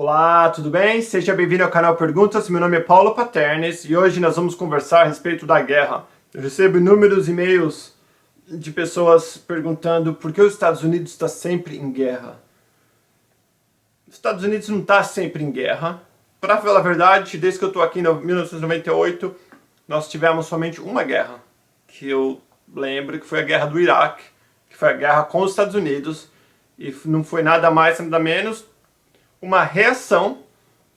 Olá, tudo bem? Seja bem-vindo ao canal Perguntas. Meu nome é Paulo Paternes e hoje nós vamos conversar a respeito da guerra. Eu recebo inúmeros e-mails de pessoas perguntando por que os Estados Unidos está sempre em guerra. Os Estados Unidos não está sempre em guerra. Para falar a verdade, desde que eu estou aqui em 1998, nós tivemos somente uma guerra, que eu lembro que foi a guerra do Iraque, que foi a guerra com os Estados Unidos, e não foi nada mais, nada menos uma reação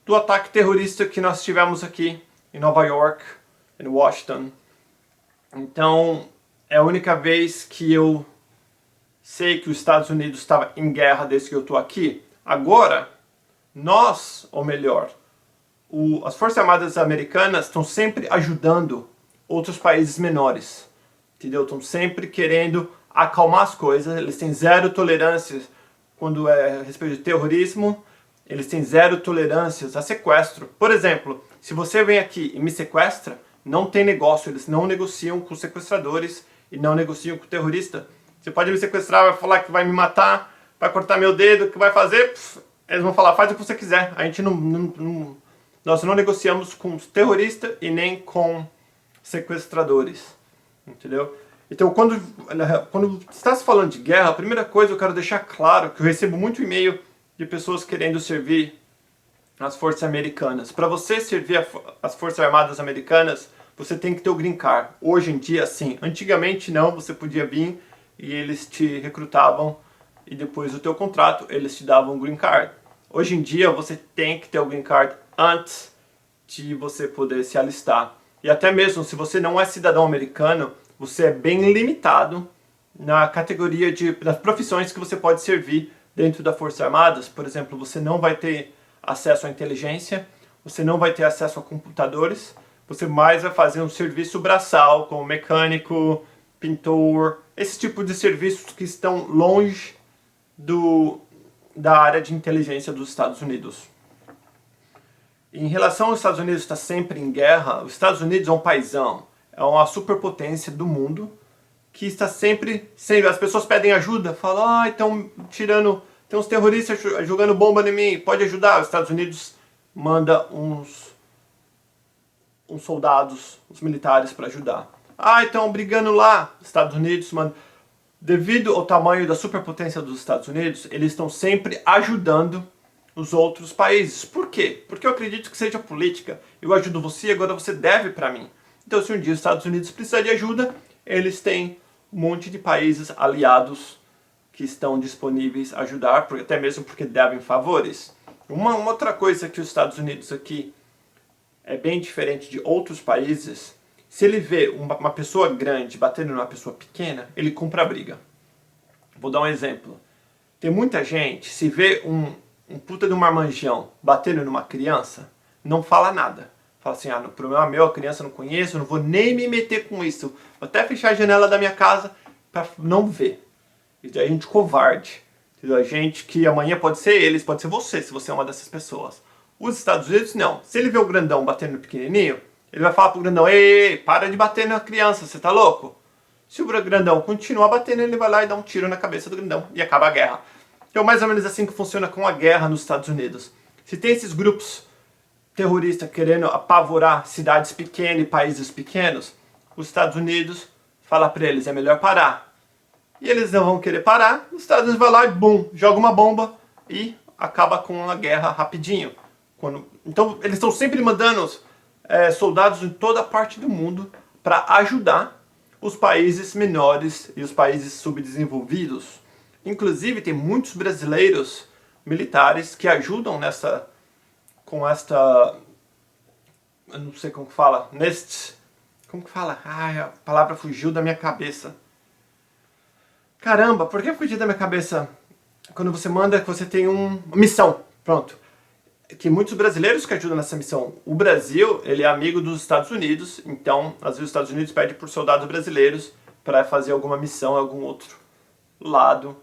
do ataque terrorista que nós tivemos aqui em Nova York, em Washington. Então, é a única vez que eu sei que os Estados Unidos estava em guerra desde que eu estou aqui. Agora, nós, ou melhor, as Forças Armadas Americanas estão sempre ajudando outros países menores, entendeu? Estão sempre querendo acalmar as coisas, eles têm zero tolerância quando é a respeito de terrorismo, eles têm zero tolerâncias a sequestro. Por exemplo, se você vem aqui e me sequestra, não tem negócio, eles não negociam com sequestradores e não negociam com terrorista. Você pode me sequestrar, vai falar que vai me matar, vai cortar meu dedo, que vai fazer, eles vão falar, faz o que você quiser. A gente nós não negociamos com terroristas e nem com sequestradores, entendeu? Então, quando está se falando de guerra, a primeira coisa eu quero deixar claro que eu recebo muito e-mail de pessoas querendo servir as forças americanas. Para você servir as Forças Armadas Americanas, você tem que ter o green card. Hoje em dia, sim. Antigamente, não. Você podia vir e eles te recrutavam e depois do teu contrato, eles te davam o green card. Hoje em dia, você tem que ter o green card antes de você poder se alistar. E até mesmo se você não é cidadão americano, você é bem limitado na categoria das profissões que você pode servir dentro das Forças Armadas. Por exemplo, você não vai ter acesso à inteligência, você não vai ter acesso a computadores, você mais vai fazer um serviço braçal, como mecânico, pintor, esse tipo de serviços que estão longe da área de inteligência dos Estados Unidos. Em relação aos Estados Unidos estar sempre em guerra, os Estados Unidos é um paizão, é uma superpotência do mundo, que está sempre, as pessoas pedem ajuda, falam, estão tirando, tem uns terroristas jogando bomba em mim, pode ajudar? Os Estados Unidos manda uns soldados, uns militares para ajudar. Estão brigando lá, os Estados Unidos manda. Devido ao tamanho da superpotência dos Estados Unidos, eles estão sempre ajudando os outros países. Por quê? Porque eu acredito que seja política. Eu ajudo você, agora você deve para mim. Então, se um dia os Estados Unidos precisar de ajuda, eles têm um monte de países aliados que estão disponíveis a ajudar, até mesmo porque devem favores. Uma outra coisa que os Estados Unidos aqui é bem diferente de outros países, se ele vê uma pessoa grande batendo numa pessoa pequena, ele compra a briga. Vou dar um exemplo. Tem muita gente, se vê um puta de um marmanjão batendo numa criança, não fala nada. Fala assim, no problema meu, a criança não conheço, eu não vou nem me meter com isso. Vou até fechar a janela da minha casa para não ver. Isso é gente covarde. A gente que amanhã pode ser eles, pode ser você, se você é uma dessas pessoas. Os Estados Unidos, não. Se ele vê o grandão batendo no pequenininho, ele vai falar pro grandão, ei, para de bater na criança, você tá louco? Se o grandão continuar batendo, ele vai lá e dá um tiro na cabeça do grandão e acaba a guerra. Então, mais ou menos assim que funciona com a guerra nos Estados Unidos. Se tem esses grupos terroristas querendo apavorar cidades pequenas e países pequenos, os Estados Unidos fala para eles, é melhor parar. E eles não vão querer parar, os Estados Unidos vai lá e bum, joga uma bomba e acaba com a guerra rapidinho. Então eles estão sempre mandando soldados em toda parte do mundo para ajudar os países menores e os países subdesenvolvidos. Inclusive tem muitos brasileiros militares que ajudam eu não sei como que fala, como que fala? A palavra fugiu da minha cabeça. Caramba, por que fugiu da minha cabeça? Quando você manda que você tem uma missão, pronto. Que muitos brasileiros que ajudam nessa missão. O Brasil, ele é amigo dos Estados Unidos, então às vezes os Estados Unidos pedem por soldados brasileiros para fazer alguma missão em algum outro lado,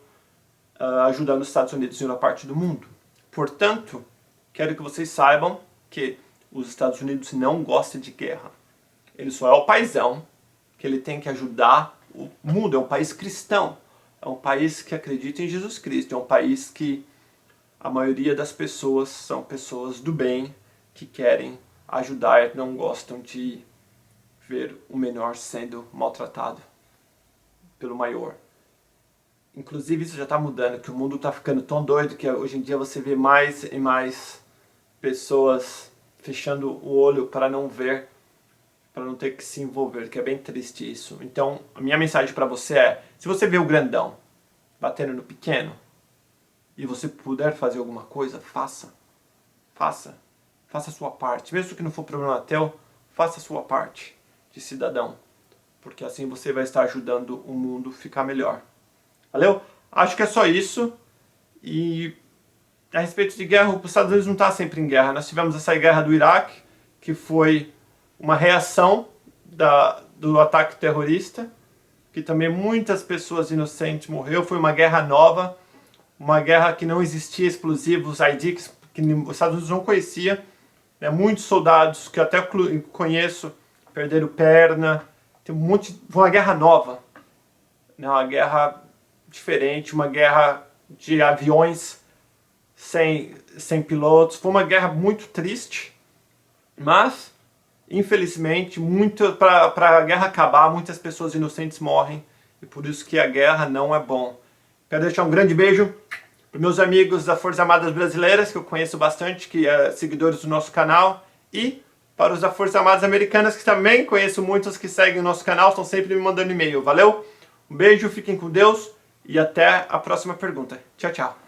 ajudando os Estados Unidos em uma parte do mundo. Portanto, quero que vocês saibam que os Estados Unidos não gostam de guerra. Ele só é o paizão, que ele tem que ajudar o mundo. É um país cristão. É um país que acredita em Jesus Cristo. É um país que a maioria das pessoas são pessoas do bem que querem ajudar, não gostam de ver o menor sendo maltratado pelo maior. Inclusive isso já está mudando, que o mundo está ficando tão doido que hoje em dia você vê mais e mais pessoas fechando o olho para não ver, para não ter que se envolver, que é bem triste isso. Então, a minha mensagem para você é, se você vê o grandão batendo no pequeno, e você puder fazer alguma coisa, faça. Faça. Faça a sua parte. Mesmo que não for problema teu, faça a sua parte de cidadão. Porque assim você vai estar ajudando o mundo a ficar melhor. Valeu? Acho que é só isso. E a respeito de guerra, os Estados Unidos não está sempre em guerra. Nós tivemos essa guerra do Iraque, que foi uma reação do ataque terrorista, que também muitas pessoas inocentes morreram. Foi uma guerra nova, uma guerra que não existia explosivos, IEDs, que os Estados Unidos não conhecia. Né? Muitos soldados que eu até conheço perderam perna. Tem foi uma guerra nova, né? Uma guerra diferente, uma guerra de aviões sem pilotos. Foi uma guerra muito triste, mas infelizmente, para a guerra acabar, muitas pessoas inocentes morrem, e por isso que a guerra não é bom. Quero deixar um grande beijo para meus amigos das Forças Armadas Brasileiras, que eu conheço bastante, que é seguidores do nosso canal, e para os das Forças Armadas Americanas, que também conheço muitos que seguem o nosso canal, estão sempre me mandando e-mail. Valeu? Um beijo, fiquem com Deus, e até a próxima pergunta. Tchau, tchau.